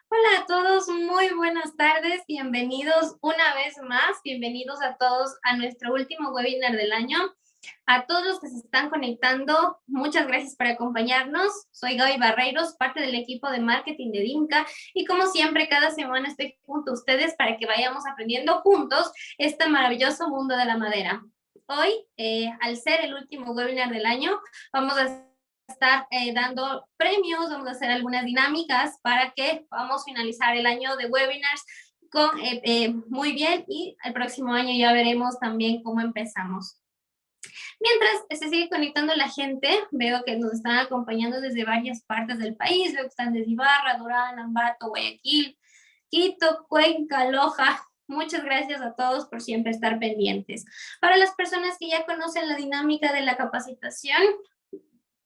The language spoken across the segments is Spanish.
Hola a todos, muy buenas tardes, bienvenidos una vez más, bienvenidos a todos a nuestro último webinar del año. A todos los que se están conectando, muchas gracias por acompañarnos. Soy Gaby Barreiros, parte del equipo de marketing de DIMCA y como siempre cada semana estoy junto a ustedes para que vayamos aprendiendo juntos este maravilloso mundo de la madera. Hoy, al ser el último webinar del año, vamos a estar dando premios, vamos a hacer algunas dinámicas para que podamos finalizar el año de webinars con, muy bien y el próximo año ya veremos también cómo empezamos. Mientras se sigue conectando la gente, veo que nos están acompañando desde varias partes del país, veo que están desde Ibarra, Durán, Ambato, Guayaquil, Quito, Cuenca, Loja. Muchas gracias a todos por siempre estar pendientes. Para las personas que ya conocen la dinámica de la capacitación,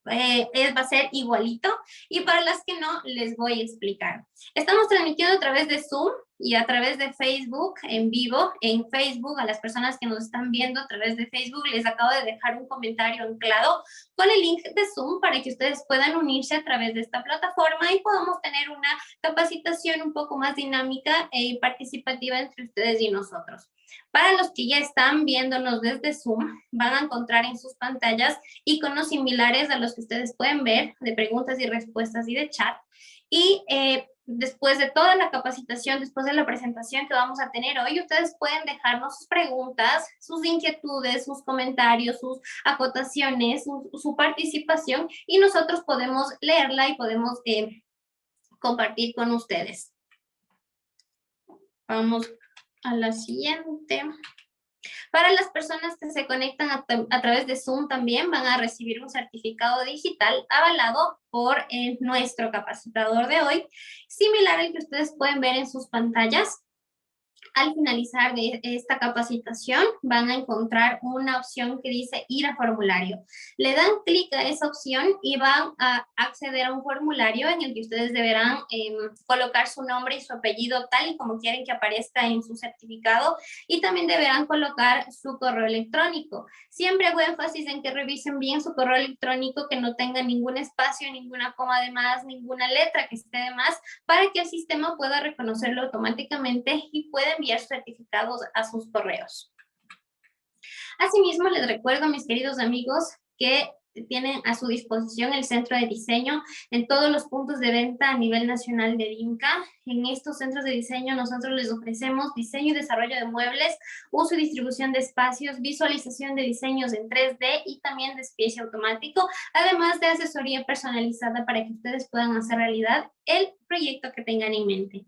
va a ser igualito y para las que no les voy a explicar. Estamos transmitiendo a través de Zoom y a través de Facebook en vivo. En Facebook, a las personas que nos están viendo a través de Facebook, les acabo de dejar un comentario anclado con el link de Zoom para que ustedes puedan unirse a través de esta plataforma y podamos tener una capacitación un poco más dinámica e participativa entre ustedes y nosotros. Para los que ya están viéndonos desde Zoom, van a encontrar en sus pantallas iconos similares a los que ustedes pueden ver de preguntas y respuestas y de chat. Y después de toda la capacitación, después de la presentación que vamos a tener hoy, ustedes pueden dejarnos sus preguntas, sus inquietudes, sus comentarios, sus acotaciones, su participación y nosotros podemos leerla y podemos compartir con ustedes. Vamos a la siguiente. Para las personas que se conectan a través de Zoom también van a recibir un certificado digital avalado por nuestro capacitador de hoy, similar al que ustedes pueden ver en sus pantallas. Al finalizar de esta capacitación van a encontrar una opción que dice ir a formulario. Le dan clic a esa opción y van a acceder a un formulario en el que ustedes deberán colocar su nombre y su apellido tal y como quieren que aparezca en su certificado y también deberán colocar su correo electrónico. Siempre hago énfasis en que revisen bien su correo electrónico, que no tenga ningún espacio, ninguna coma de más, ninguna letra que esté de más, para que el sistema pueda reconocerlo automáticamente y pueda enviar certificados a sus correos. Asimismo, les recuerdo, mis queridos amigos, que tienen a su disposición el centro de diseño en todos los puntos de venta a nivel nacional de DIMCA. En estos centros de diseño nosotros les ofrecemos diseño y desarrollo de muebles, uso y distribución de espacios, visualización de diseños en 3D y también despiece automático, además de asesoría personalizada para que ustedes puedan hacer realidad el proyecto que tengan en mente.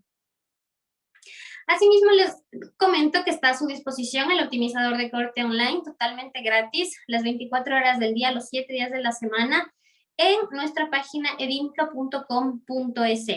Asimismo, les comento que está a su disposición el optimizador de corte online totalmente gratis, las 24 horas del día, los 7 días de la semana, en nuestra página edimca.com.es.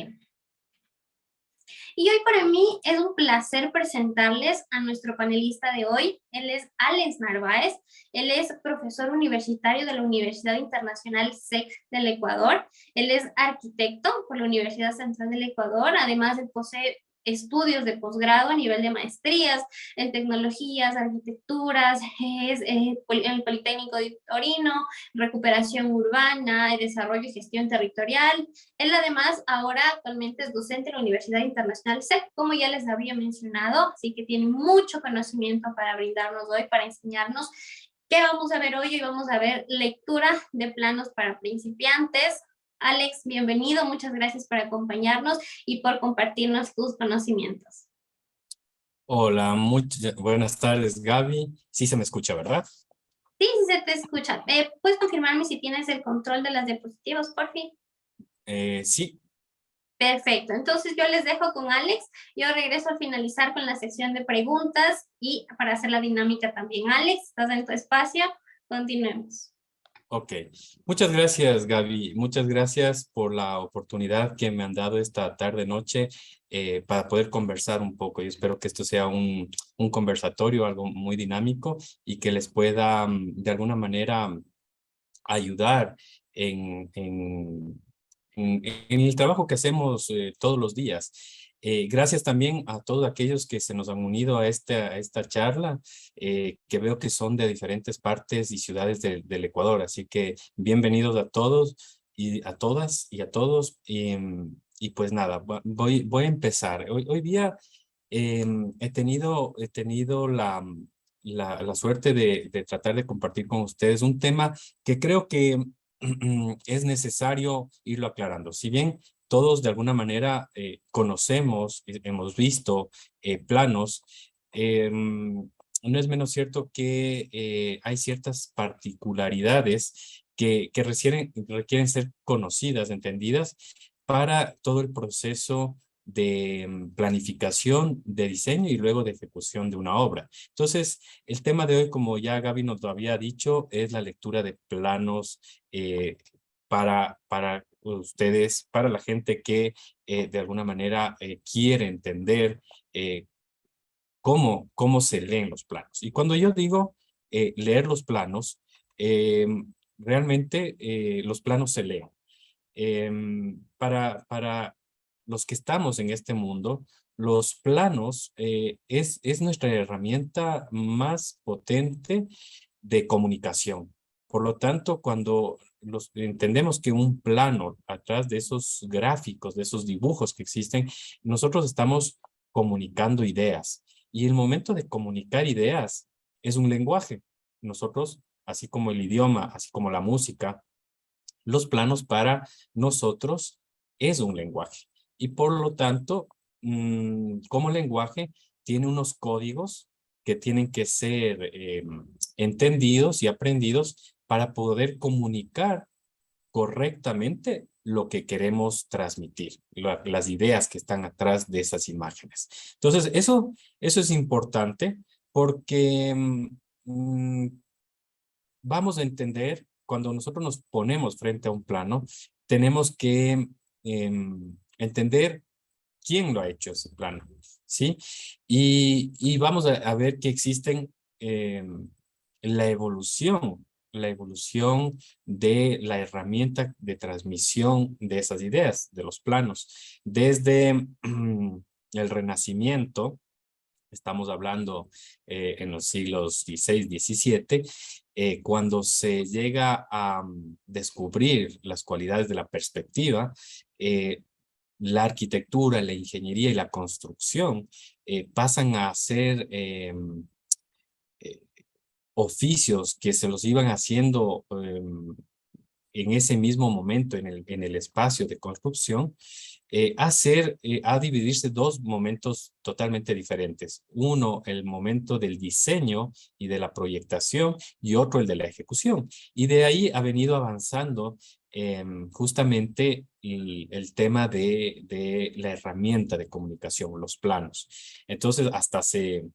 Y hoy para mí es un placer presentarles a nuestro panelista de hoy. Él es Alex Narváez. Él es profesor universitario de la Universidad Internacional SEC del Ecuador. Él es arquitecto por la Universidad Central del Ecuador. Además, él posee estudios de posgrado a nivel de maestrías en tecnologías, arquitecturas, es el Politécnico de Torino, recuperación urbana, desarrollo y gestión territorial. Él además ahora actualmente es docente en la Universidad Internacional SEC, como ya les había mencionado, así que tiene mucho conocimiento para brindarnos hoy, para enseñarnos. ¿Qué vamos a ver hoy? Hoy vamos a ver lectura de planos para principiantes. Alex, bienvenido, muchas gracias por acompañarnos y por compartirnos tus conocimientos. Hola, buenas tardes, Gaby. Sí se me escucha, ¿verdad? Sí, sí se te escucha. ¿Puedes confirmarme si tienes el control de las diapositivas, por fin? Sí, Perfecto, entonces yo les dejo con Alex, yo regreso al finalizar con la sección de preguntas y para hacer la dinámica también. Alex, estás en tu espacio, continuemos. ok. Muchas gracias, Gaby. Muchas gracias por la oportunidad que me han dado esta tarde-noche para poder conversar un poco. Yo espero que esto sea un conversatorio, algo muy dinámico y que les pueda, de alguna manera, ayudar en, en, en el trabajo que hacemos todos los días. Gracias también a todos aquellos que se nos han unido a esta charla, que veo que son de diferentes partes y ciudades del Ecuador. Así que bienvenidos a todos y a todas y a todos. y pues nada, voy a empezar. Hoy día he tenido la suerte de tratar de compartir con ustedes un tema que creo que es necesario irlo aclarando. Si bien todos de alguna manera conocemos, hemos visto planos, no es menos cierto que hay ciertas particularidades que requieren ser conocidas, entendidas, para todo el proceso de planificación, de diseño y luego de ejecución de una obra. Entonces, el tema de hoy, como ya Gaby nos lo había dicho, es la lectura de planos para ustedes, para la gente que de alguna manera quiere entender cómo se leen los planos. Y cuando yo digo leer los planos, eh, realmente los planos se leen. Para los que estamos en este mundo, los planos es nuestra herramienta más potente de comunicación. Por lo tanto, cuando entendemos que un plano, atrás de esos gráficos, de esos dibujos que existen, nosotros estamos comunicando ideas. Y el momento de comunicar ideas es un lenguaje. Nosotros, así como el idioma, así como la música, los planos para nosotros es un lenguaje. Y por lo tanto, como lenguaje, tiene unos códigos que tienen que ser entendidos y aprendidos para poder comunicar correctamente lo que queremos transmitir, las ideas que están atrás de esas imágenes. Entonces, eso es importante porque vamos a entender, cuando nosotros nos ponemos frente a un plano, tenemos que entender quién lo ha hecho ese plano, ¿sí? Y vamos a ver que existen la evolución de la herramienta de transmisión de esas ideas, de los planos. Desde el Renacimiento, estamos hablando en los siglos XVI, XVII, cuando se llega a descubrir las cualidades de la perspectiva, la arquitectura, la ingeniería y la construcción pasan a ser eh, oficios que se los iban haciendo en ese mismo momento en el espacio de construcción, a dividirse dos momentos totalmente diferentes. Uno, el momento del diseño y de la proyectación, y otro, el de la ejecución. Y de ahí ha venido avanzando justamente el tema de la herramienta de comunicación, los planos. Entonces, hasta hace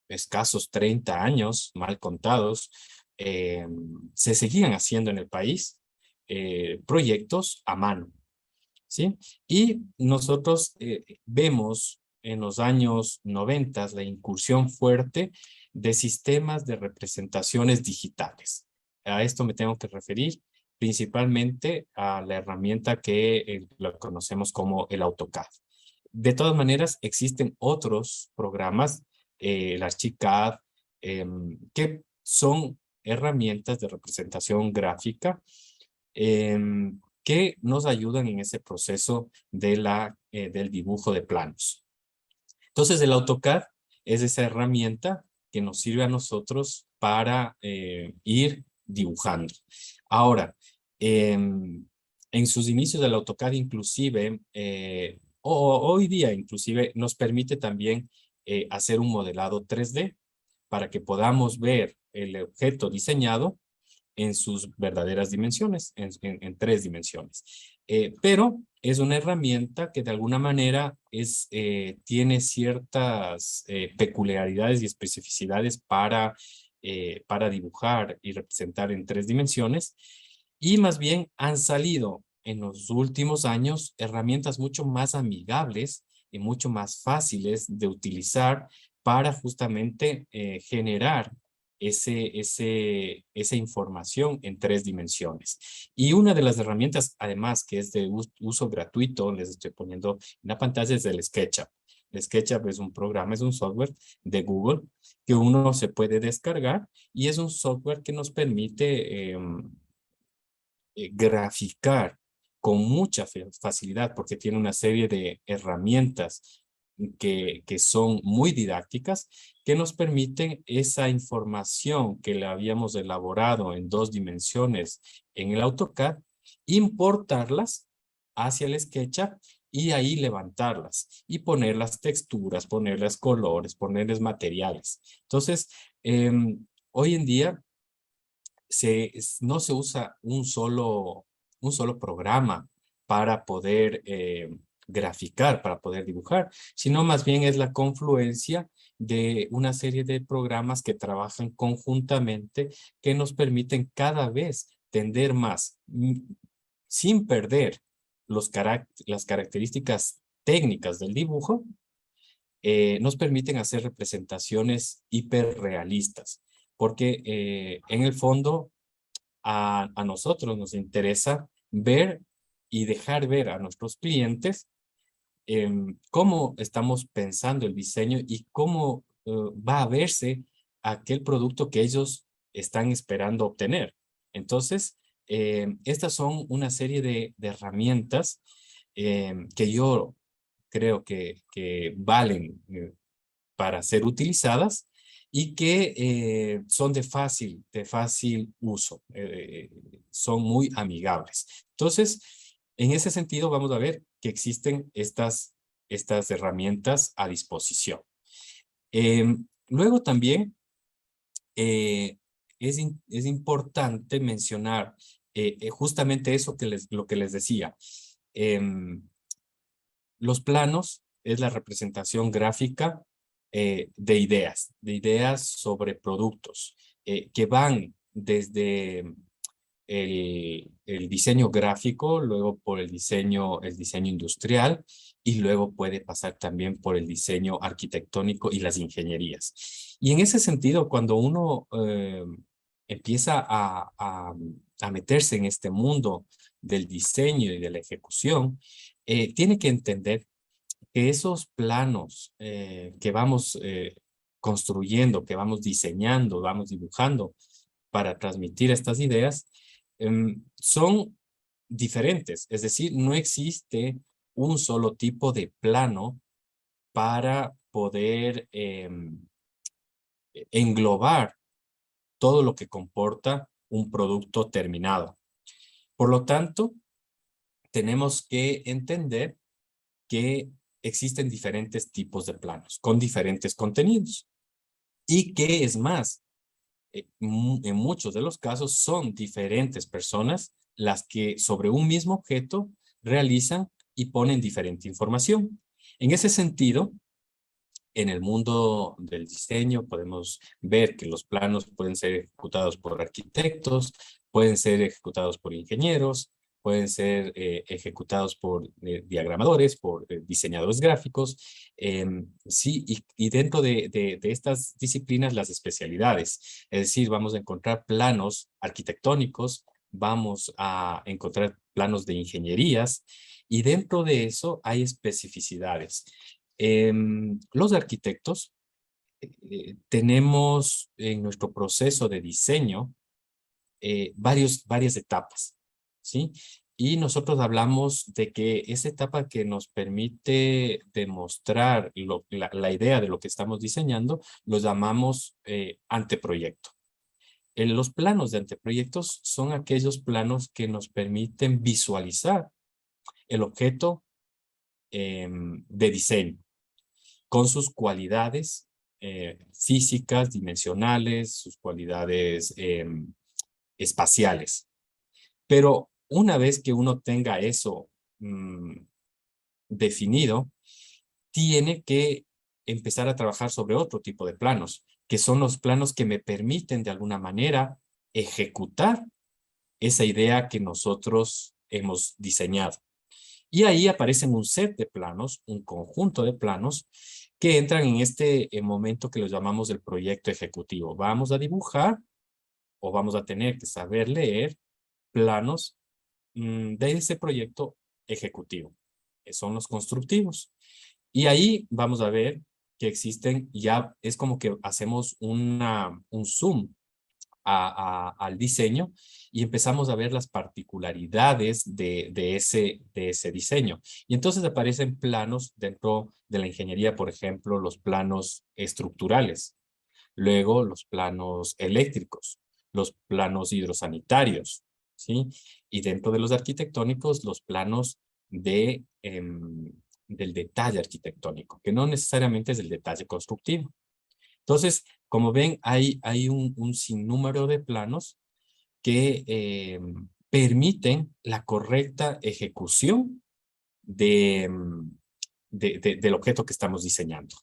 escasos 30 años, mal contados, se seguían haciendo en el país proyectos a mano, ¿sí? Y nosotros vemos en los años 90 la incursión fuerte de sistemas de representaciones digitales. A esto me tengo que referir principalmente a la herramienta que la conocemos como el AutoCAD. De todas maneras, existen otros programas, el Archicad, que son herramientas de representación gráfica que nos ayudan en ese proceso del dibujo de planos. Entonces, el AutoCAD es esa herramienta que nos sirve a nosotros para ir dibujando. Ahora, en sus inicios el AutoCAD inclusive, hoy día inclusive, nos permite también hacer un modelado 3D para que podamos ver el objeto diseñado en sus verdaderas dimensiones, en 3 dimensiones. Pero es una herramienta que de alguna manera tiene ciertas peculiaridades y especificidades para dibujar y representar en 3 dimensiones, y más bien han salido en los últimos años herramientas mucho más amigables y mucho más fáciles de utilizar para justamente generar esa información en 3 dimensiones. Y una de las herramientas, además, que es de uso gratuito, les estoy poniendo en la pantalla, es el SketchUp. El SketchUp es un programa, es un software de Google que uno se puede descargar, y es un software que nos permite graficar con mucha facilidad porque tiene una serie de herramientas que son muy didácticas, que nos permiten esa información que le habíamos elaborado en 2 dimensiones en el AutoCAD, importarlas hacia el SketchUp y ahí levantarlas y poner las texturas, ponerles colores, ponerles materiales. Entonces, hoy en día no se usa un solo programa para poder graficar, para poder dibujar, sino más bien es la confluencia de una serie de programas que trabajan conjuntamente que nos permiten cada vez tender más, sin perder las características técnicas del dibujo, nos permiten hacer representaciones hiperrealistas, porque en el fondo a nosotros nos interesa ver y dejar ver a nuestros clientes cómo estamos pensando el diseño y cómo va a verse aquel producto que ellos están esperando obtener. Entonces, estas son una serie de herramientas que yo creo que valen para ser utilizadas y que son de fácil uso, son muy amigables. Entonces, en ese sentido, vamos a ver que existen estas herramientas a disposición. Luego también es importante mencionar justamente eso lo que les decía. Los planos es la representación gráfica de ideas sobre productos que van desde el diseño gráfico, luego por el diseño industrial y luego puede pasar también por el diseño arquitectónico y las ingenierías. Y en ese sentido, cuando uno empieza a meterse en este mundo del diseño y de la ejecución, tiene que entender que esos planos que vamos construyendo, que vamos diseñando, vamos dibujando para transmitir estas ideas, son diferentes. Es decir, no existe un solo tipo de plano para poder englobar todo lo que comporta un producto terminado. Por lo tanto, tenemos que entender que existen diferentes tipos de planos con diferentes contenidos y que es más, en muchos de los casos son diferentes personas las que sobre un mismo objeto realizan y ponen diferente información. En ese sentido, en el mundo del diseño podemos ver que los planos pueden ser ejecutados por arquitectos, pueden ser ejecutados por ingenieros, pueden ser ejecutados por diagramadores, por diseñadores gráficos. Sí, y dentro de estas disciplinas, las especialidades. Es decir, vamos a encontrar planos arquitectónicos, vamos a encontrar planos de ingenierías, y dentro de eso hay especificidades. Los arquitectos tenemos en nuestro proceso de diseño varias etapas, ¿sí? Y nosotros hablamos de que esa etapa que nos permite demostrar la idea de lo que estamos diseñando, lo llamamos anteproyecto. Los planos de anteproyectos son aquellos planos que nos permiten visualizar el objeto de diseño con sus cualidades físicas, dimensionales, sus cualidades espaciales. Pero una vez que uno tenga eso definido, tiene que empezar a trabajar sobre otro tipo de planos, que son los planos que me permiten de alguna manera ejecutar esa idea que nosotros hemos diseñado. Y ahí aparecen un set de planos, un conjunto de planos que entran en este momento que los llamamos el proyecto ejecutivo. Vamos a dibujar o vamos a tener que saber leer planos de ese proyecto ejecutivo, que son los constructivos. Y ahí vamos a ver que existen, ya es como que hacemos un zoom al diseño y empezamos a ver las particularidades de ese diseño. Y entonces aparecen planos dentro de la ingeniería, por ejemplo, los planos estructurales, luego los planos eléctricos, los planos hidrosanitarios, ¿sí? Y dentro de los arquitectónicos, los planos del detalle arquitectónico, que no necesariamente es el detalle constructivo. Entonces, como ven, hay un sinnúmero de planos que permiten la correcta ejecución del objeto que estamos diseñando.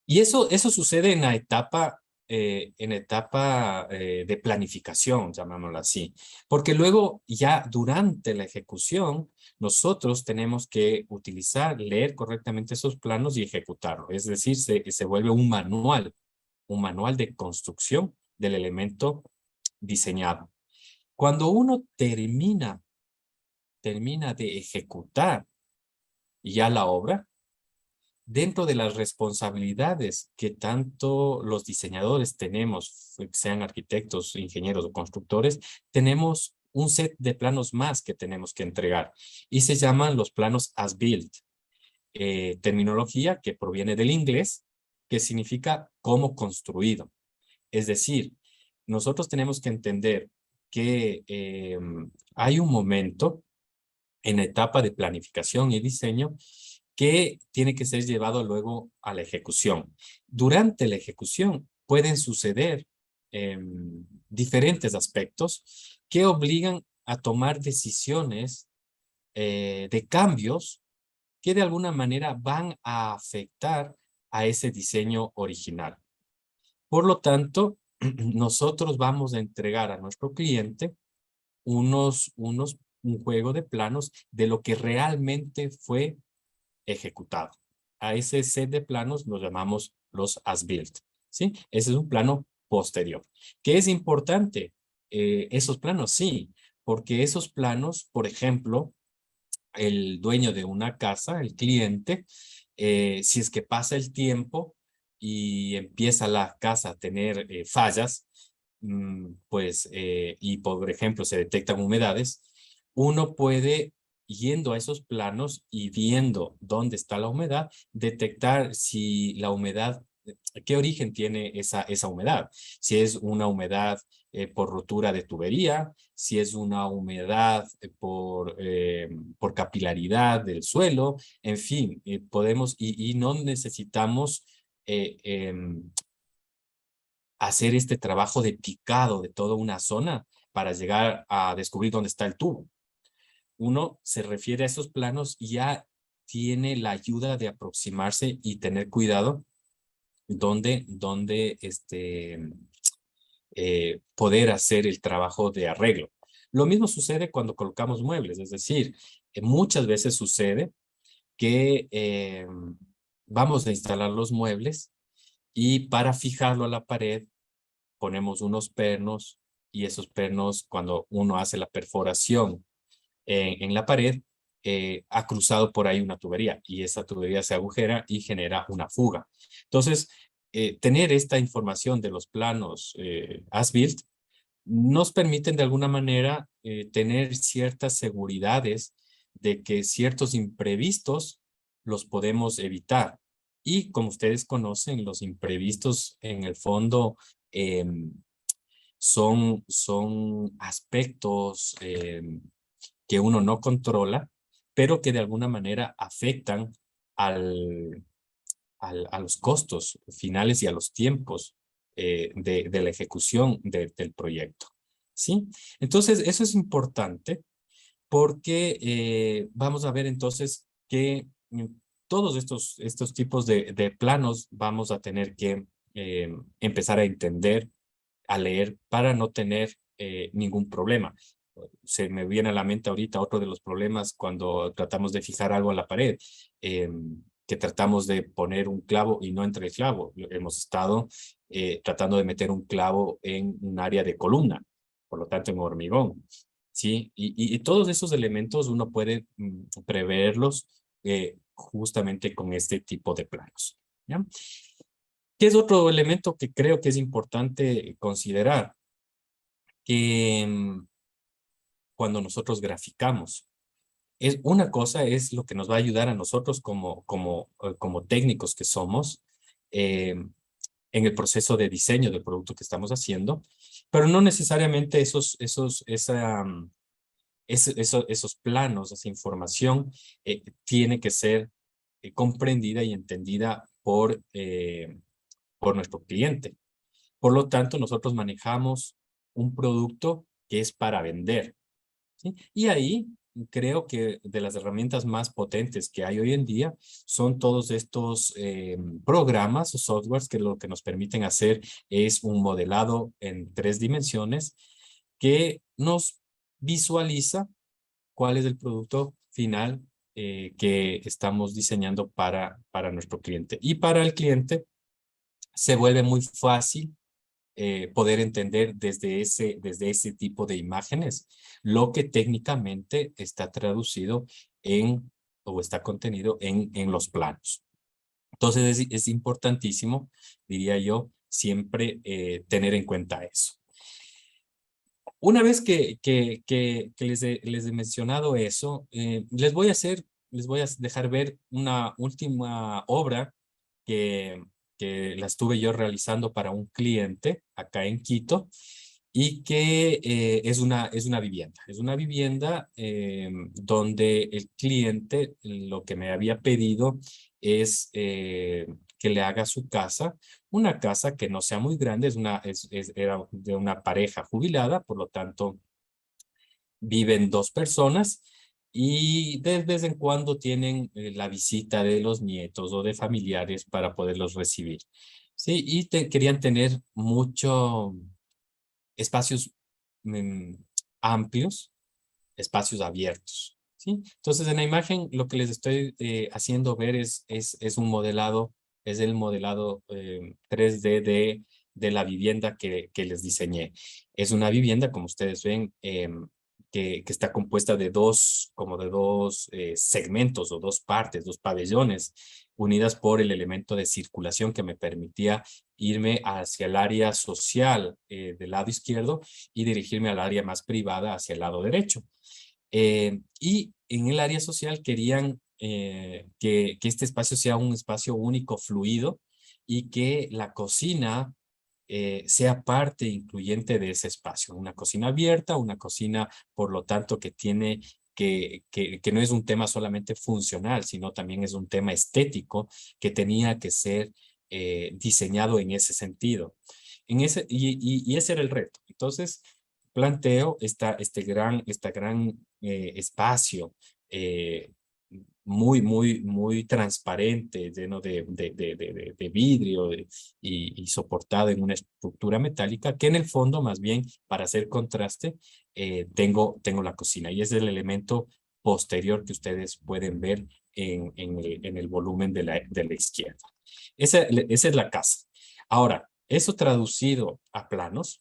Y eso sucede en la etapa, de planificación, llamémoslo así. Porque luego, ya durante la ejecución, nosotros tenemos que utilizar, leer correctamente esos planos y ejecutarlo. Es decir, se vuelve un manual de construcción del elemento diseñado. Cuando uno termina de ejecutar ya la obra, dentro de las responsabilidades que tanto los diseñadores tenemos, sean arquitectos, ingenieros o constructores, tenemos un set de planos más que tenemos que entregar y se llaman los planos as-built, terminología que proviene del inglés, que significa como construido. Es decir, nosotros tenemos que entender que hay un momento en la etapa de planificación y diseño que tiene que ser llevado luego a la ejecución. Durante la ejecución pueden suceder diferentes aspectos que obligan a tomar decisiones de cambios que de alguna manera van a afectar a ese diseño original. Por lo tanto, nosotros vamos a entregar a nuestro cliente un juego de planos de lo que realmente fue ejecutado. A ese set de planos los llamamos los as-built, ¿sí? Ese es un plano posterior. ¿Qué es importante? Esos planos, sí, porque esos planos, por ejemplo, el dueño de una casa, el cliente, si es que pasa el tiempo y empieza la casa a tener fallas, pues, y por ejemplo se detectan humedades, uno puede, yendo a esos planos y viendo dónde está la humedad, detectar si la humedad, qué origen tiene esa humedad. Si es una humedad por rotura de tubería, si es una humedad por capilaridad del suelo, en fin, podemos, y no necesitamos hacer este trabajo de picado de toda una zona para llegar a descubrir dónde está el tubo. Uno se refiere a esos planos y ya tiene la ayuda de aproximarse y tener cuidado donde poder hacer el trabajo de arreglo. Lo mismo sucede cuando colocamos muebles, es decir, muchas veces sucede que vamos a instalar los muebles y para fijarlo a la pared ponemos unos pernos y esos pernos, cuando uno hace la perforación en la pared, ha cruzado por ahí una tubería y esa tubería se agujera y genera una fuga. Entonces, tener esta información de los planos as-built nos permiten de alguna manera tener ciertas seguridades de que ciertos imprevistos los podemos evitar. Y como ustedes conocen, los imprevistos en el fondo son aspectos que uno no controla, pero que de alguna manera afectan a los costos finales y a los tiempos de la ejecución del proyecto. ¿Sí? Entonces, eso es importante porque vamos a ver entonces que todos estos tipos de planos vamos a tener que empezar a entender, a leer para no tener ningún problema. Se me viene a la mente ahorita otro de los problemas cuando tratamos de fijar algo a la pared, que tratamos de poner un clavo y no entra el clavo. Hemos estado tratando de meter un clavo en un área de columna, por lo tanto en hormigón. ¿Sí? Y todos esos elementos uno puede preverlos justamente con este tipo de planos. ¿Ya? ¿Qué es otro elemento que creo que es importante considerar? Que cuando nosotros graficamos, una cosa es lo que nos va a ayudar a nosotros como técnicos que somos eh, en el proceso de diseño del producto que estamos haciendo, pero no necesariamente esos planos, esa información tiene que ser comprendida y entendida por nuestro cliente. Por lo tanto, nosotros manejamos un producto que es para vender, ¿sí? Y ahí creo que de las herramientas más potentes que hay hoy en día son todos estos programas o softwares que lo que nos permiten hacer es un modelado en 3 dimensiones que nos visualiza cuál es el producto final que estamos diseñando para nuestro cliente. Y para el cliente se vuelve muy fácil poder entender desde ese tipo de imágenes lo que técnicamente está traducido o está contenido en los planos. Entonces es importantísimo, diría yo, siempre tener en cuenta eso. Una vez que les he mencionado eso, les voy a dejar ver una última obra que, que la estuve yo realizando para un cliente acá en Quito y que es una vivienda. Es una vivienda donde el cliente lo que me había pedido es que le haga su casa, una casa que no sea muy grande, era de una pareja jubilada, por lo tanto viven 2 personas y de vez en cuando tienen la visita de los nietos o de familiares para poderlos recibir. Sí, y querían tener muchos espacios mm, amplios, espacios abiertos. ¿Sí? Entonces, en la imagen lo que les estoy haciendo ver es un modelado, es el modelado 3D de la vivienda que les diseñé. Es una vivienda, como ustedes ven, que está compuesta como de dos segmentos o 2 partes, 2 pabellones, unidas por el elemento de circulación que me permitía irme hacia el área social del lado izquierdo y dirigirme al área más privada hacia el lado derecho. Y en el área social querían que este espacio sea un espacio único, fluido, y que la cocina sea parte incluyente de ese espacio. Una cocina abierta, una cocina, por lo tanto, que no es un tema solamente funcional, sino también es un tema estético que tenía que ser diseñado en ese sentido. Y ese era el reto. Entonces, planteo este gran espacio muy transparente, lleno de vidrio y soportado en una estructura metálica, que en el fondo, más bien, para hacer contraste, tengo la cocina. Y es el elemento posterior que ustedes pueden ver en el volumen de la izquierda. Esa es la casa. Ahora, eso traducido a planos,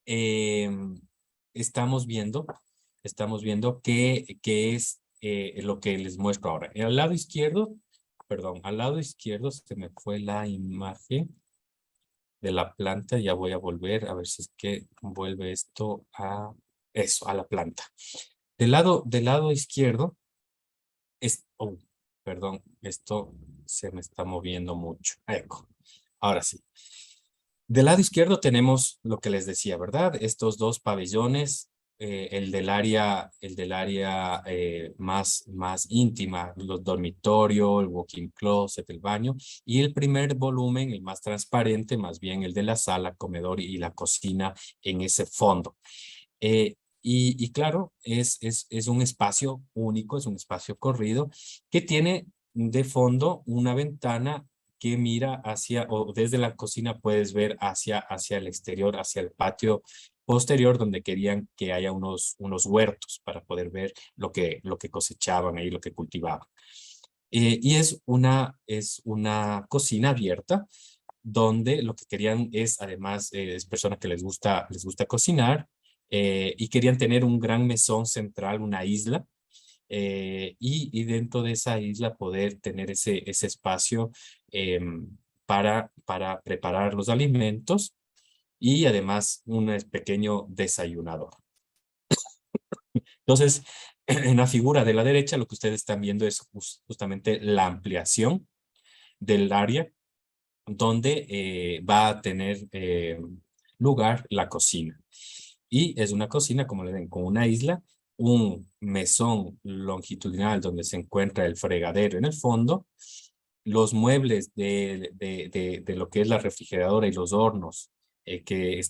eh, estamos viendo, qué es lo que les muestro ahora. Al lado izquierdo, perdón, al lado izquierdo se me fue la imagen de la planta. Ya voy a volver a ver si es que vuelve esto a eso, a la planta. Del lado izquierdo, oh, perdón, esto se me está moviendo mucho. Eco. Ahora sí. Del lado izquierdo tenemos lo que les decía, ¿verdad? Estos 2 pabellones, el del área más íntima, los dormitorios, el walk-in closet, el baño, y el primer volumen, el más transparente, más bien el de la sala, comedor y la cocina en ese fondo. Y claro, es un espacio único, es un espacio corrido que tiene de fondo una ventana que mira o desde la cocina puedes ver hacia el exterior, hacia el patio posterior, donde querían que haya unos huertos para poder ver lo que cosechaban ahí, lo que cultivaban. Y es una cocina abierta, donde lo que querían es, además, es personas que les gusta cocinar, y querían tener un gran mesón central, una isla, y dentro de esa isla poder tener ese espacio para preparar los alimentos y además un pequeño desayunador. Entonces, en la figura de la derecha lo que ustedes están viendo es justamente la ampliación del área donde va a tener lugar la cocina. Y es una cocina, como le ven, con una isla, un mesón longitudinal donde se encuentra el fregadero en el fondo, los muebles de lo que es la refrigeradora y los hornos que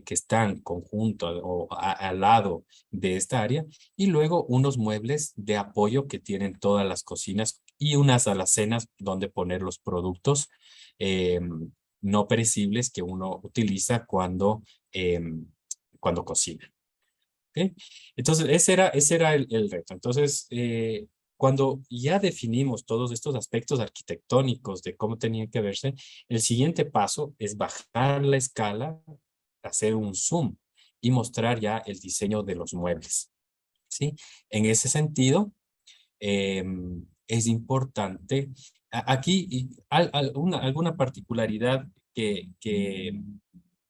están conjuntos o al lado de esta área, y luego unos muebles de apoyo que tienen todas las cocinas y unas alacenas donde poner los productos eh, no perecibles que uno utiliza cuando cocina. ¿Okay? Entonces, ese era el reto. Entonces, cuando ya definimos todos estos aspectos arquitectónicos de cómo tenían que verse, el siguiente paso es bajar la escala, hacer un zoom y mostrar ya el diseño de los muebles. ¿Sí? En ese sentido, es importante, aquí alguna particularidad de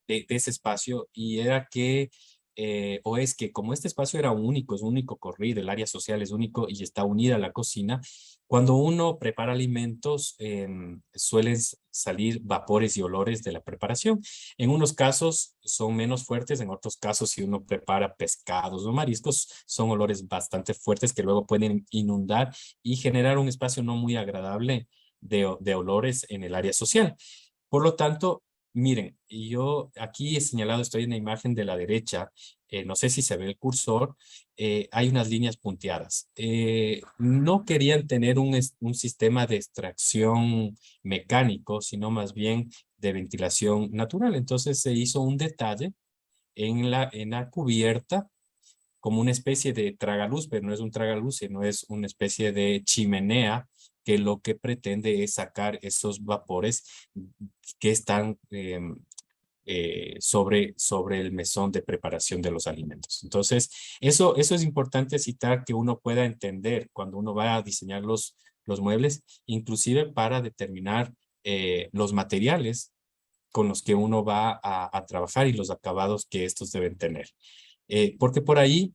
ese espacio, y era que, o es que como este espacio era único, es un único corrido, el área social es único y está unida a la cocina, cuando uno prepara alimentos, suelen salir vapores y olores de la preparación. En unos casos son menos fuertes, en otros casos si uno prepara pescados o mariscos, son olores bastante fuertes que luego pueden inundar y generar un espacio no muy agradable de olores en el área social. Por lo tanto, miren, yo aquí he señalado, estoy en la imagen de la derecha, no sé si se ve el cursor, hay unas líneas punteadas. No querían tener un sistema de extracción mecánico, sino más bien de ventilación natural. Entonces se hizo un detalle en la cubierta como una especie de tragaluz, pero no es un tragaluz, sino es una especie de chimenea que lo que pretende es sacar esos vapores que están sobre el mesón de preparación de los alimentos. Entonces, eso es importante citar, que uno pueda entender cuando uno va a diseñar los muebles, inclusive para determinar los materiales con los que uno va a trabajar y los acabados que estos deben tener. Porque por ahí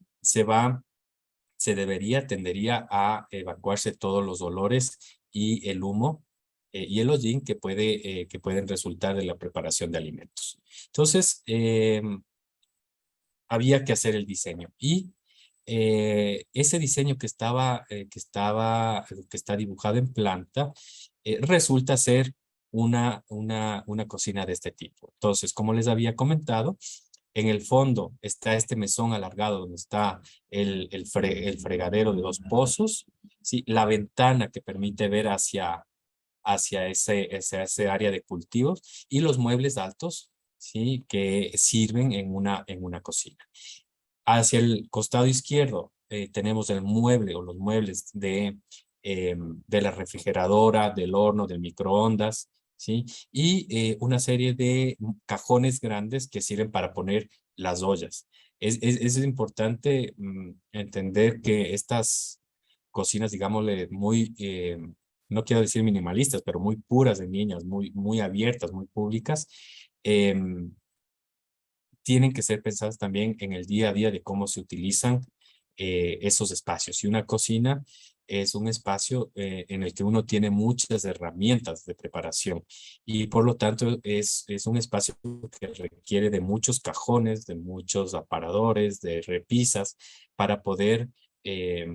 tendería a evacuarse todos los olores y el humo y el hollín que pueden resultar de la preparación de alimentos. Entonces, había que hacer el diseño y ese diseño que está dibujado en planta resulta ser una cocina de este tipo. Entonces, como les había comentado, en el fondo está este mesón alargado donde está el fregadero de 2 pozos, ¿sí? La ventana que permite ver hacia ese área de cultivos y los muebles altos, ¿sí? Que sirven en una cocina. Hacia el costado izquierdo tenemos el mueble o los muebles de la refrigeradora, del horno, del microondas, ¿sí? Y una serie de cajones grandes que sirven para poner las ollas. Es importante entender que estas cocinas, digámosle, no quiero decir minimalistas, pero muy puras de niñas, muy abiertas, muy públicas, tienen que ser pensadas también en el día a día de cómo se utilizan esos espacios. Y una cocina es un espacio en el que uno tiene muchas herramientas de preparación y por lo tanto es un espacio que requiere de muchos cajones, de muchos aparadores, de repisas para poder eh,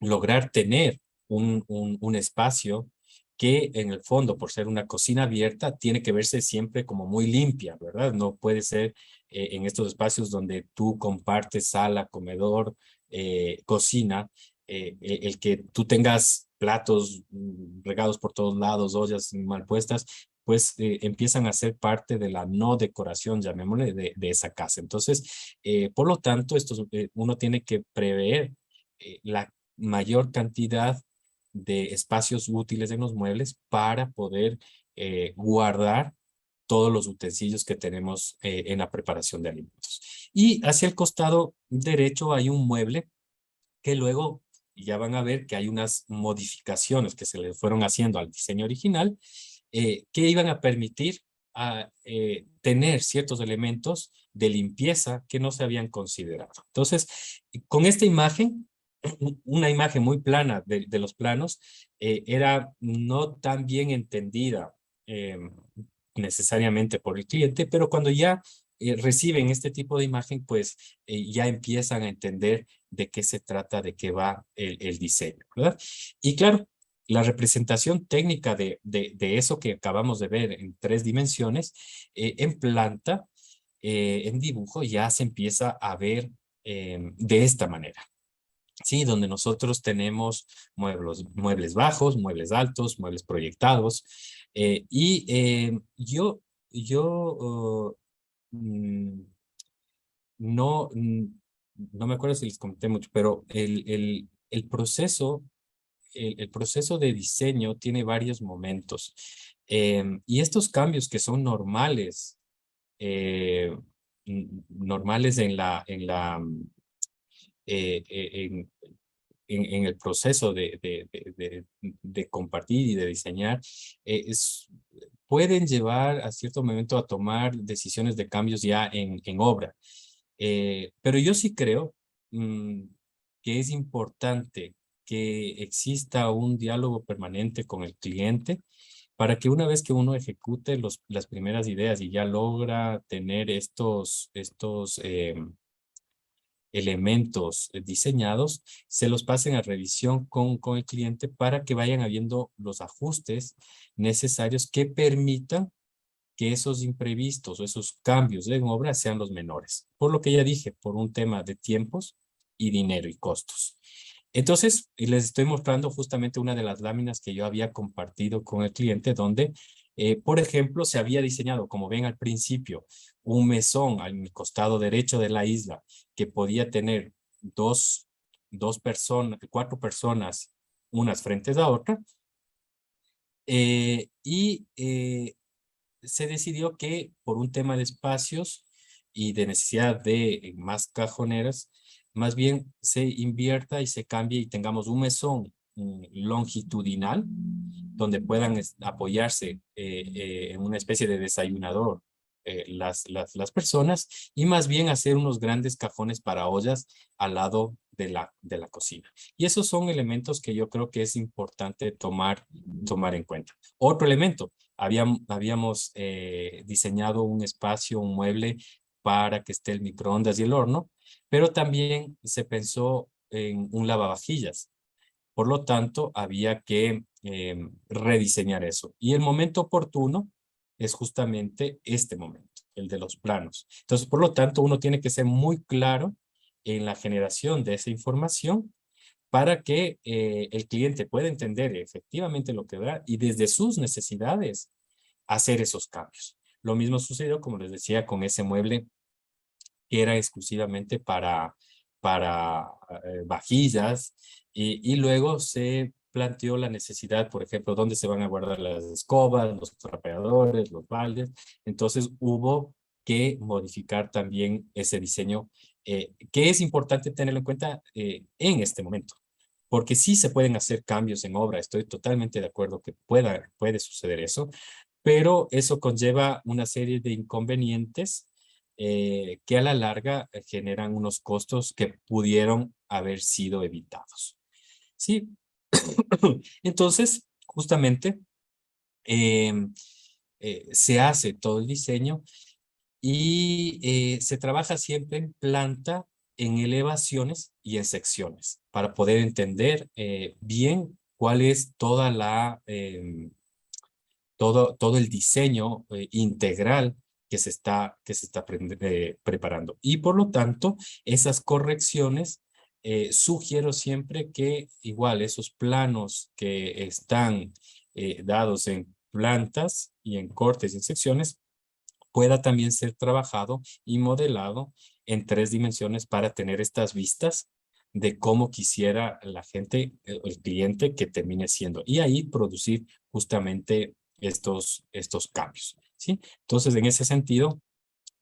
lograr tener un espacio que en el fondo, por ser una cocina abierta, tiene que verse siempre como muy limpia, ¿verdad? No puede ser en estos espacios donde tú compartes sala, comedor, cocina, el que tú tengas platos regados por todos lados, ollas mal puestas, pues empiezan a ser parte de la no decoración, llamémosle, de esa casa. Entonces, por lo tanto, uno tiene que prever la mayor cantidad de espacios útiles en los muebles para poder guardar todos los utensilios que tenemos en la preparación de alimentos. Y hacia el costado derecho hay un mueble que luego ya van a ver que hay unas modificaciones que se le fueron haciendo al diseño original, que iban a permitir tener ciertos elementos de limpieza que no se habían considerado. Entonces, con esta imagen, una imagen muy plana de los planos, era no tan bien entendida necesariamente por el cliente, pero cuando ya reciben este tipo de imagen, pues ya empiezan a entender de qué se trata, de qué va el diseño, ¿verdad? Y claro, la representación técnica de eso que acabamos de ver en 3 dimensiones, en planta, en dibujo, ya se empieza a ver de esta manera. Sí, donde nosotros tenemos muebles bajos, muebles altos, muebles proyectados. Yo mm, no, no me acuerdo si les comenté mucho, pero el proceso de diseño tiene varios momentos. Y estos cambios que son normales, normales en el proceso de compartir y de diseñar, pueden llevar a cierto momento a tomar decisiones de cambios ya en obra. Pero yo sí creo que es importante que exista un diálogo permanente con el cliente para que una vez que uno ejecute las primeras ideas y ya logra tener estos elementos diseñados, se los pasen a revisión con el cliente para que vayan habiendo los ajustes necesarios que permitan que esos imprevistos o esos cambios en obra sean los menores. Por lo que ya dije, por un tema de tiempos y dinero y costos. Entonces, les estoy mostrando justamente una de las láminas que yo había compartido con el cliente, donde, por ejemplo, se había diseñado, como ven al principio, un mesón al costado derecho de la isla que podía tener dos personas, 4 personas, unas frente a otra, se decidió que por un tema de espacios y de necesidad de más cajoneras, más bien se invierta y se cambie y tengamos un mesón longitudinal donde puedan apoyarse en una especie de desayunador las personas, y más bien hacer unos grandes cajones para ollas al lado de la cocina. Y esos son elementos que yo creo que es importante tomar en cuenta. Otro elemento, habíamos diseñado un espacio, un mueble para que esté el microondas y el horno, pero también se pensó en un lavavajillas. Por lo tanto, había que rediseñar eso. Y el momento oportuno es justamente este momento, el de los planos. Entonces, por lo tanto, uno tiene que ser muy claro en la generación de esa información para que el cliente pueda entender efectivamente lo que da y desde sus necesidades hacer esos cambios. Lo mismo sucedió, como les decía, con ese mueble que era exclusivamente para vajillas, y luego se planteó la necesidad, por ejemplo, dónde se van a guardar las escobas, los trapeadores, los baldes. Entonces hubo que modificar también ese diseño, que es importante tenerlo en cuenta en este momento, porque sí se pueden hacer cambios en obra. Estoy totalmente de acuerdo que puede suceder eso, pero eso conlleva una serie de inconvenientes que a la larga generan unos costos que pudieron haber sido evitados. Sí, entonces, justamente, se hace todo el diseño y se trabaja siempre en planta, en elevaciones y en secciones para poder entender bien cuál es todo el diseño integral que se está preparando. Y por lo tanto, esas correcciones, sugiero siempre que igual esos planos que están dados en plantas y en cortes y en secciones, pueda también ser trabajado y modelado en 3 dimensiones para tener estas vistas de cómo quisiera la gente, el cliente que termine siendo, y ahí producir justamente estos cambios, ¿sí? Entonces, en ese sentido,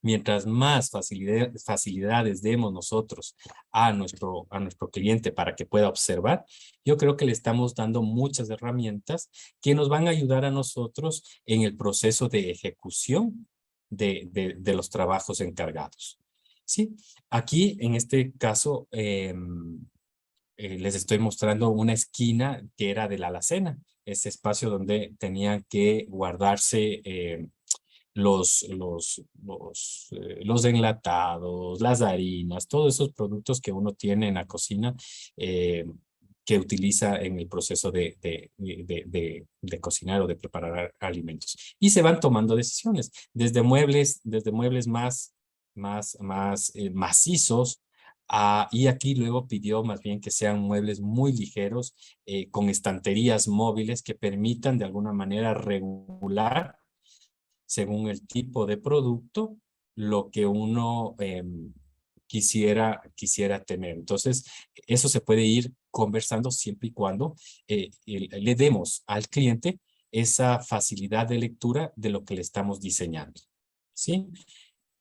Mientras más facilidades demos nosotros a nuestro cliente para que pueda observar, yo creo que le estamos dando muchas herramientas que nos van a ayudar a nosotros en el proceso de ejecución de los trabajos encargados. Sí, aquí en este caso les estoy mostrando una esquina que era de la alacena, ese espacio donde tenían que guardarse los enlatados, las harinas, todos esos productos que uno tiene en la cocina eh, que utiliza en el proceso de cocinar o de preparar alimentos. Y se van tomando decisiones, desde muebles más macizos, y aquí luego pidió más bien que sean muebles muy ligeros, con estanterías móviles que permitan de alguna manera regular según el tipo de producto, lo que uno quisiera tener. Entonces, eso se puede ir conversando siempre y cuando le demos al cliente esa facilidad de lectura de lo que le estamos diseñando. ¿Sí?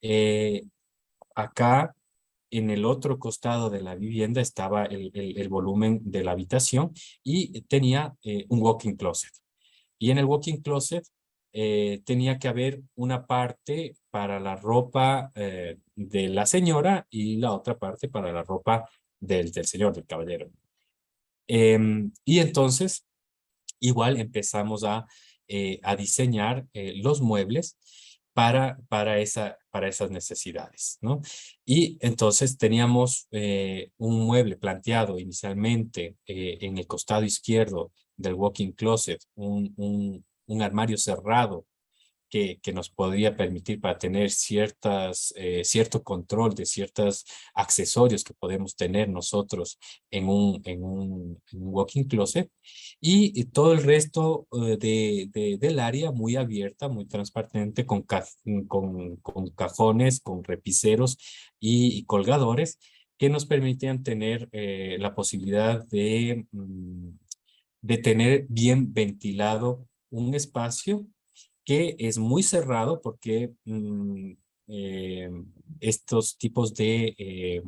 Eh, Acá, en el otro costado de la vivienda, estaba el volumen de la habitación y tenía un walk-in closet. Y en el walk-in closet tenía que haber una parte para la ropa de la señora y la otra parte para la ropa del señor, del caballero. Y entonces, igual empezamos a diseñar los muebles para esas necesidades, ¿no? Y entonces teníamos un mueble planteado inicialmente en el costado izquierdo del walk-in closet, un armario cerrado que nos podría permitir para tener cierto control de ciertos accesorios que podemos tener nosotros en un walk-in closet, y todo el resto del área muy abierta, muy transparente, con cajones, con repiseros y colgadores que nos permitían tener la posibilidad de tener bien ventilado un espacio que es muy cerrado porque eh, estos tipos de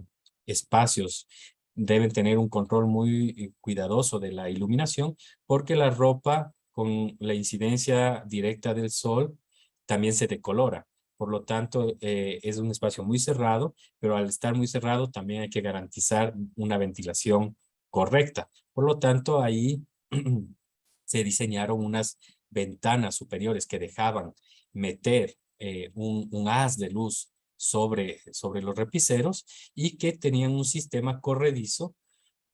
espacios deben tener un control muy cuidadoso de la iluminación, porque la ropa con la incidencia directa del sol también se decolora. Por lo tanto, es un espacio muy cerrado, pero al estar muy cerrado también hay que garantizar una ventilación correcta. Por lo tanto, ahí se diseñaron unas ventanas superiores que dejaban meter un haz de luz sobre los repiseros, y que tenían un sistema corredizo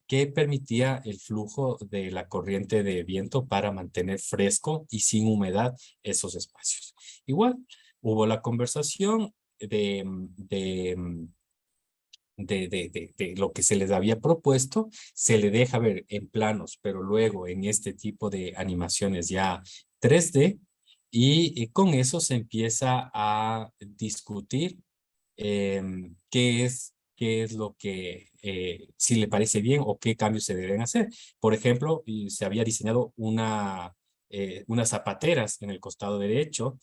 que permitía el flujo de la corriente de viento para mantener fresco y sin humedad esos espacios. Igual, hubo la conversación de lo que se les había propuesto, se le deja ver en planos, pero luego en este tipo de animaciones ya 3D, y con eso se empieza a discutir qué es lo que, si le parece bien o qué cambios se deben hacer. Por ejemplo, se había diseñado unas zapateras en el costado derecho,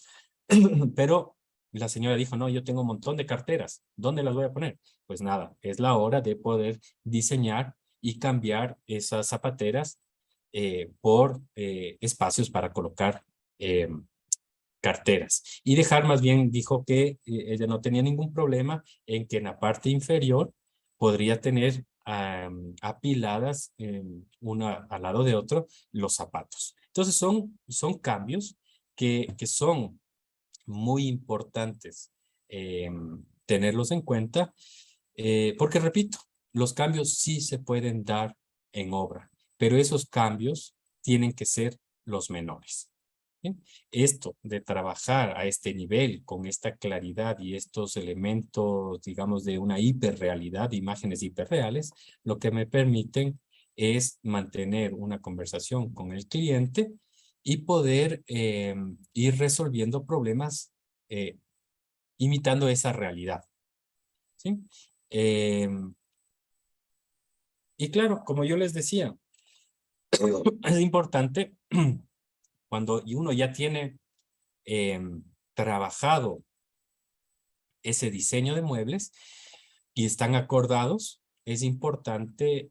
pero la señora dijo, no, yo tengo un montón de carteras, ¿dónde las voy a poner? Pues nada, es la hora de poder diseñar y cambiar esas zapateras por espacios para colocar carteras. Y dejar, más bien, dijo que ella no tenía ningún problema en que en la parte inferior podría tener apiladas una al lado de otro los zapatos. Entonces son cambios que son muy importantes tenerlos en cuenta, porque repito, los cambios sí se pueden dar en obra, pero esos cambios tienen que ser los menores. ¿Bien? Esto de trabajar a este nivel, con esta claridad y estos elementos, digamos, de una hiperrealidad, imágenes hiperreales, lo que me permiten es mantener una conversación con el cliente y poder ir resolviendo problemas eh, imitando esa realidad. ¿Sí? Eh, y claro, como yo les decía, es importante cuando uno ya tiene trabajado ese diseño de muebles y están acordados, es importante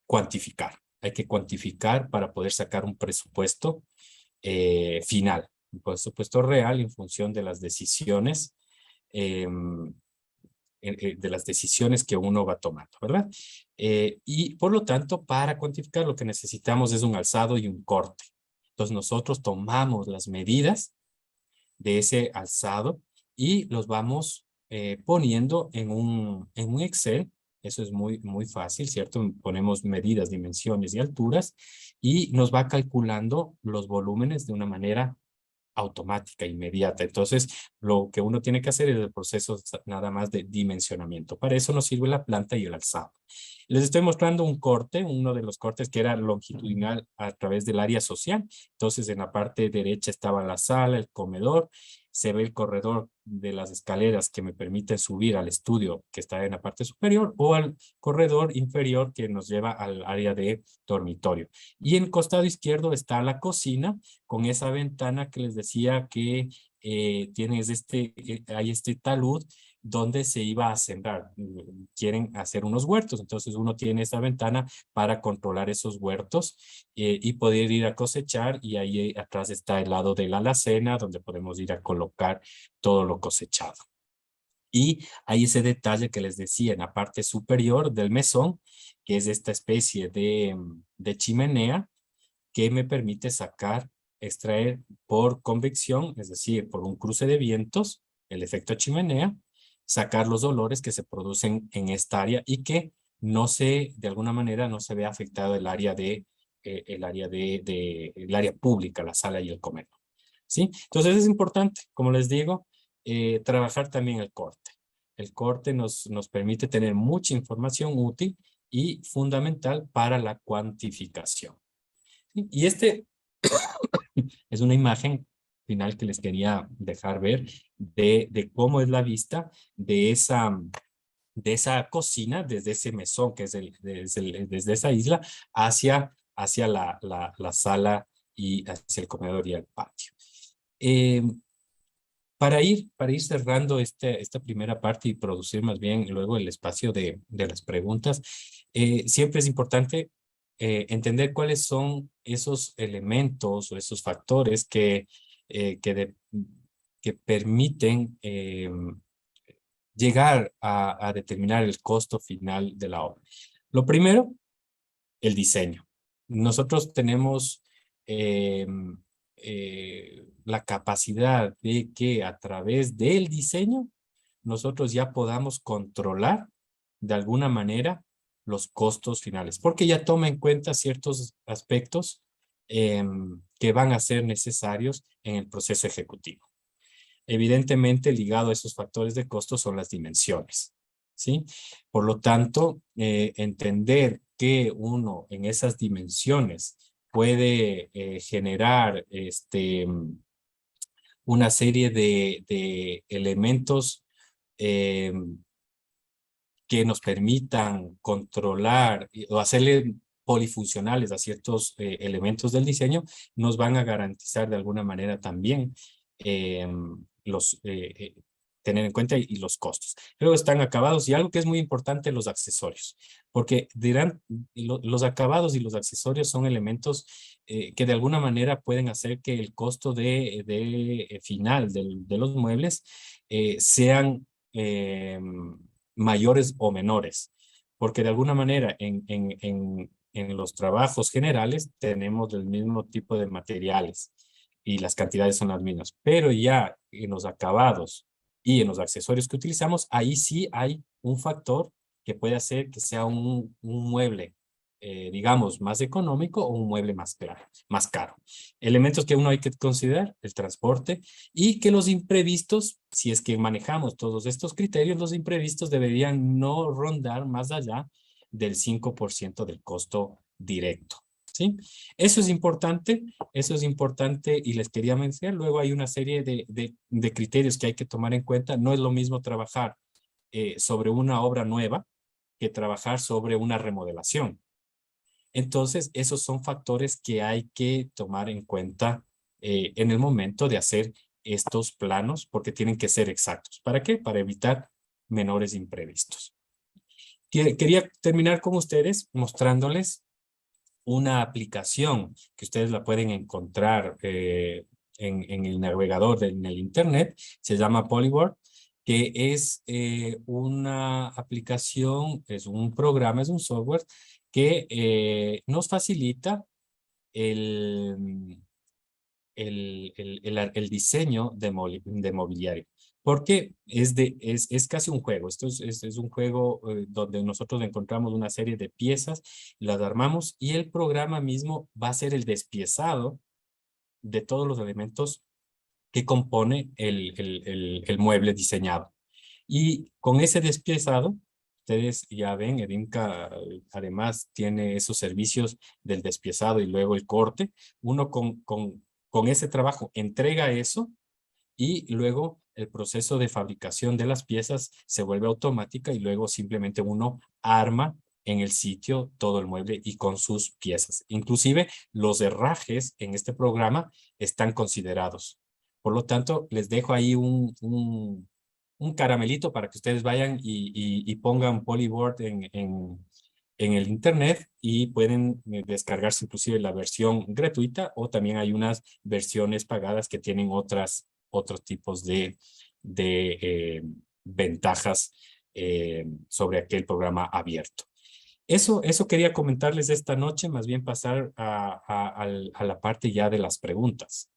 cuantificar. Hay que cuantificar para poder sacar un presupuesto final, un presupuesto real en función de las decisiones de las decisiones que uno va tomando, ¿verdad? Y por lo tanto, para cuantificar lo que necesitamos es un alzado y un corte. Entonces nosotros tomamos las medidas de ese alzado y los vamos poniendo en un Excel. Eso es muy fácil, ¿cierto? Ponemos medidas, dimensiones y alturas y nos va calculando los volúmenes de una manera automática, inmediata. Entonces, lo que uno tiene que hacer es el proceso nada más de dimensionamiento. Para eso nos sirve la planta y el alzado. Les estoy mostrando un corte, uno de los cortes que era longitudinal a través del área social. Entonces, en la parte derecha estaba la sala, el comedor. Se ve el corredor de las escaleras que me permiten subir al estudio que está en la parte superior o al corredor inferior que nos lleva al área de dormitorio. Y en el costado izquierdo está la cocina con esa ventana que les decía que hay este talud donde se iba a sembrar. Quieren hacer unos huertos, entonces uno tiene esa ventana para controlar esos huertos y poder ir a cosechar, y ahí atrás está el lado de la alacena donde podemos ir a colocar todo lo cosechado. Y hay ese detalle que les decía en la parte superior del mesón, que es esta especie de chimenea que me permite extraer por convección, es decir, por un cruce de vientos, el efecto chimenea, sacar los olores que se producen en esta área y que de alguna manera no se ve afectado el área el área pública, la sala y el comedor. ¿Sí? Entonces es importante, como les digo, trabajar también el corte. El corte nos permite tener mucha información útil y fundamental para la cuantificación. Y es una imagen final que les quería dejar ver de cómo es la vista de esa cocina, desde ese mesón, que es desde esa isla, hacia la sala y hacia el comedor y el patio. Para ir cerrando esta primera parte y producir más bien luego el espacio de las preguntas, siempre es importante entender cuáles son esos elementos o esos factores que permiten llegar a determinar el costo final de la obra. Lo primero, el diseño. Nosotros tenemos la capacidad de que a través del diseño nosotros ya podamos controlar de alguna manera los costos finales, porque ya toma en cuenta ciertos aspectos que van a ser necesarios en el proceso ejecutivo. Evidentemente, ligado a esos factores de costo son las dimensiones, ¿sí? Por lo tanto, entender que uno en esas dimensiones puede generar una serie de elementos que nos permitan controlar o hacerle polifuncionales a ciertos elementos del diseño, nos van a garantizar de alguna manera también tener en cuenta y los costos. Luego están acabados y algo que es muy importante, los accesorios, porque dirán, los acabados y los accesorios son elementos que de alguna manera pueden hacer que el costo final de los muebles sean mayores o menores, porque de alguna manera en los trabajos generales tenemos el mismo tipo de materiales y las cantidades son las mismas, pero ya en los acabados y en los accesorios que utilizamos, ahí sí hay un factor que puede hacer que sea un mueble, digamos, más económico o un mueble más caro. Elementos que uno hay que considerar, el transporte y que los imprevistos, si es que manejamos todos estos criterios, los imprevistos deberían no rondar más allá del 5% del costo directo. ¿Sí? Eso es importante y les quería mencionar. Luego hay una serie de criterios que hay que tomar en cuenta. No es lo mismo trabajar sobre una obra nueva que trabajar sobre una remodelación. Entonces, esos son factores que hay que tomar en cuenta en el momento de hacer estos planos porque tienen que ser exactos. ¿Para qué? Para evitar menores imprevistos. Quería terminar con ustedes mostrándoles una aplicación que ustedes la pueden encontrar en el navegador, en el internet. Se llama Polyboard, que es una aplicación, es un programa, es un software que nos facilita el, el diseño de mobiliario. Porque es casi un juego. Esto es un juego donde nosotros encontramos una serie de piezas, las armamos y el programa mismo va a ser el despiezado de todos los elementos que compone el mueble diseñado. Y con ese despiezado, ustedes ya ven, Edinca además tiene esos servicios del despiezado y luego el corte. Uno con ese trabajo entrega eso y luego el proceso de fabricación de las piezas se vuelve automática y luego simplemente uno arma en el sitio todo el mueble y con sus piezas. Inclusive los herrajes en este programa están considerados. Por lo tanto, les dejo ahí un caramelito para que ustedes vayan y pongan Polyboard en el internet y pueden descargarse inclusive la versión gratuita o también hay unas versiones pagadas que tienen otros tipos de ventajas sobre aquel programa abierto. Eso quería comentarles esta noche, más bien pasar a la parte ya de las preguntas.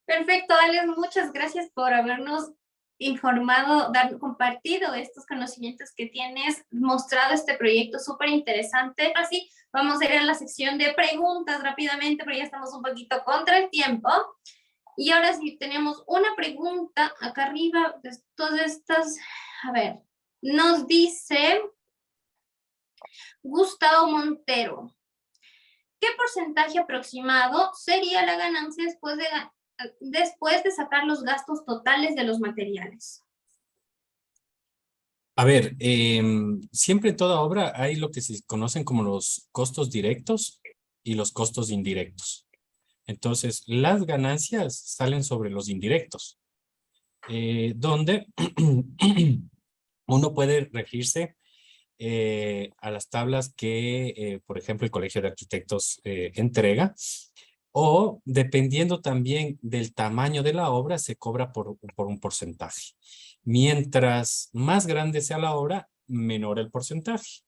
Perfecto, Alex, muchas gracias por habernos informado, compartido estos conocimientos que tienes, mostrado este proyecto súper interesante. Así, vamos a ir a la sección de preguntas rápidamente, porque ya estamos un poquito contra el tiempo. Y ahora sí, tenemos una pregunta acá arriba, de todas estas, a ver, nos dice Gustavo Montero. ¿Qué porcentaje aproximado sería la ganancia después de sacar los gastos totales de los materiales? A ver, siempre en toda obra hay lo que se conocen como los costos directos y los costos indirectos. Entonces, las ganancias salen sobre los indirectos, donde uno puede regirse a las tablas que, por ejemplo, el Colegio de Arquitectos entrega, o dependiendo también del tamaño de la obra, se cobra por un porcentaje. Mientras más grande sea la obra, menor el porcentaje.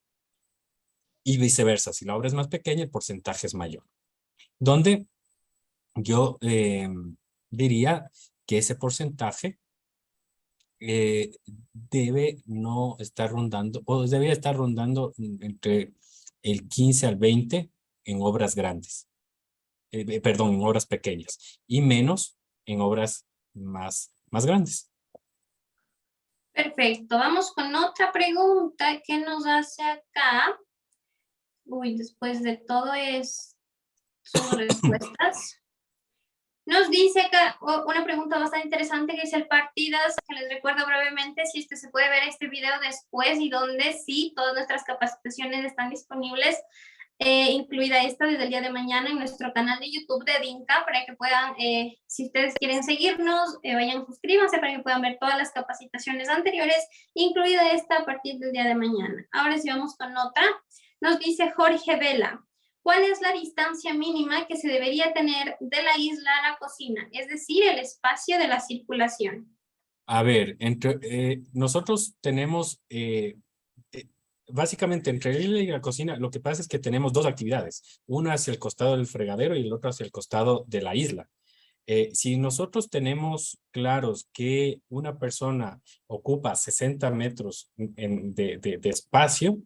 Y viceversa, si la obra es más pequeña, el porcentaje es mayor. Donde yo diría que ese porcentaje debe no estar rondando, o debe estar rondando entre el 15 al 20 en obras grandes, perdón, en obras pequeñas, y menos en obras más grandes. Perfecto, vamos con otra pregunta que nos hace acá. Uy, después de todo es sus respuestas. Nos dice acá una pregunta bastante interesante que dice el Partidas, que les recuerdo brevemente si se puede ver este video después y donde sí, todas nuestras capacitaciones están disponibles, incluida esta desde el día de mañana en nuestro canal de YouTube de Edinca, para que puedan, si ustedes quieren seguirnos, vayan, suscríbanse para que puedan ver todas las capacitaciones anteriores, incluida esta a partir del día de mañana. Ahora sí vamos con otra. Nos dice Jorge Vela. ¿Cuál es la distancia mínima que se debería tener de la isla a la cocina? Es decir, el espacio de la circulación. A ver, nosotros tenemos, básicamente entre la isla y la cocina, lo que pasa es que tenemos dos actividades, una hacia el costado del fregadero y el otro hacia el costado de la isla. Si nosotros tenemos claros que una persona ocupa 60 metros de espacio,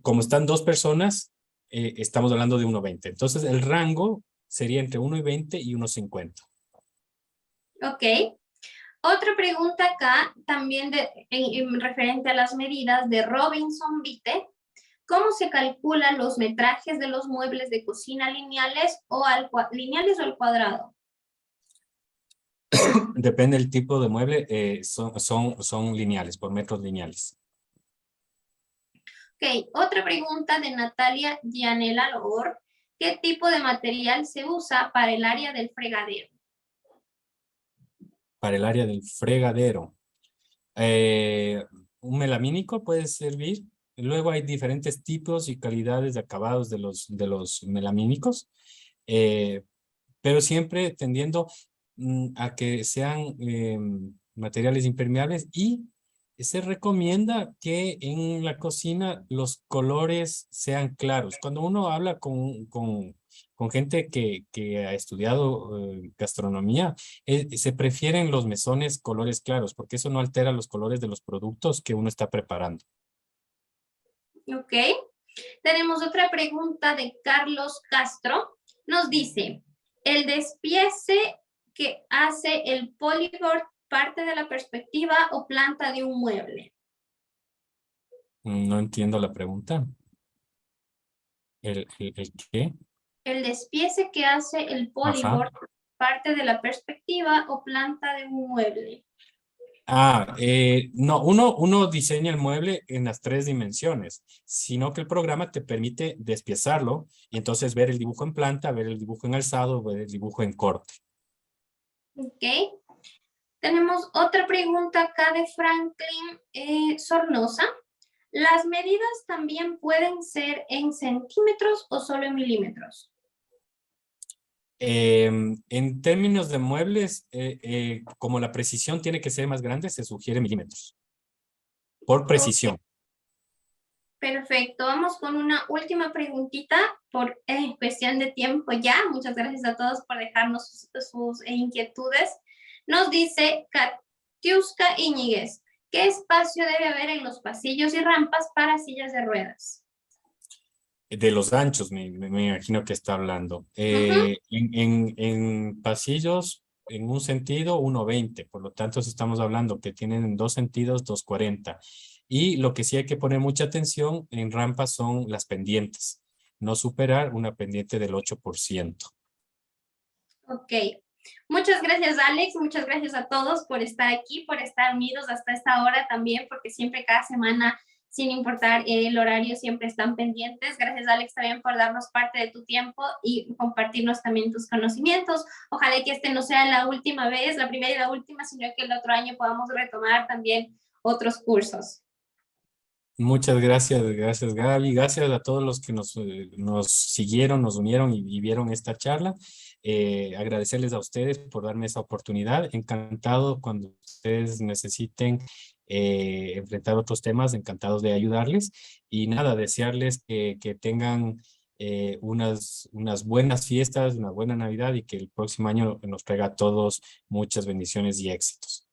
como están dos personas, estamos hablando de 1,20. Entonces, el rango sería entre 1,20 y 1,50. Ok. Otra pregunta acá, también referente a las medidas de Robinson Vite. ¿Cómo se calculan los metrajes de los muebles de cocina lineales o al cuadrado? Depende del tipo de mueble, son lineales, por metros lineales. Ok, otra pregunta de Natalia Gianella Lobor. ¿Qué tipo de material se usa para el área del fregadero? Para el área del fregadero. Eh, un melamínico puede servir. Luego hay diferentes tipos y calidades de acabados de los melamínicos, eh, pero siempre tendiendo a que sean materiales impermeables, y se recomienda que en la cocina los colores sean claros. Cuando uno habla con gente que ha estudiado gastronomía, se prefieren los mesones colores claros, porque eso no altera los colores de los productos que uno está preparando. Ok. Tenemos otra pregunta de Carlos Castro. Nos dice, ¿el despiece que hace el polyboard parte de la perspectiva o planta de un mueble? No entiendo la pregunta. ¿El qué? ¿El despiece que hace el Ajá. polyboard parte de la perspectiva o planta de un mueble? No, uno diseña el mueble en las 3 dimensiones, sino que el programa te permite despiezarlo y entonces ver el dibujo en planta, ver el dibujo en alzado, ver el dibujo en corte. Ok. Tenemos otra pregunta acá de Franklin Sornosa. ¿Las medidas también pueden ser en centímetros o solo en milímetros? En términos de muebles, como la precisión tiene que ser más grande, se sugiere milímetros, por Ok, precisión. perfecto. Vamos con una última preguntita por cuestión de tiempo ya. Muchas gracias a todos por dejarnos sus inquietudes. Nos dice Katiuska Íñiguez, ¿qué espacio debe haber en los pasillos y rampas para sillas de ruedas? De los anchos, me imagino que está hablando. Ujú. En pasillos, en un sentido, 1,20. Por lo tanto, si estamos hablando que tienen en 2 sentidos, 2,40. Y lo que sí hay que poner mucha atención en rampas son las pendientes. No superar una pendiente del 8%. Ok. Muchas gracias, Alex. Muchas gracias a todos por estar aquí, por estar unidos hasta esta hora también, porque siempre cada semana, sin importar el horario, siempre están pendientes. Gracias, Alex, también por darnos parte de tu tiempo y compartirnos también tus conocimientos. Ojalá que este no sea la última vez, la primera y la última, sino que el otro año podamos retomar también otros cursos. Muchas gracias, gracias Gaby, gracias a todos los que nos siguieron, nos unieron y vieron esta charla. Agradecerles a ustedes por darme esa oportunidad. Encantado cuando ustedes necesiten enfrentar otros temas, encantados de ayudarles. Y nada, desearles que tengan unas buenas fiestas, una buena Navidad y que el próximo año nos traiga a todos muchas bendiciones y éxitos.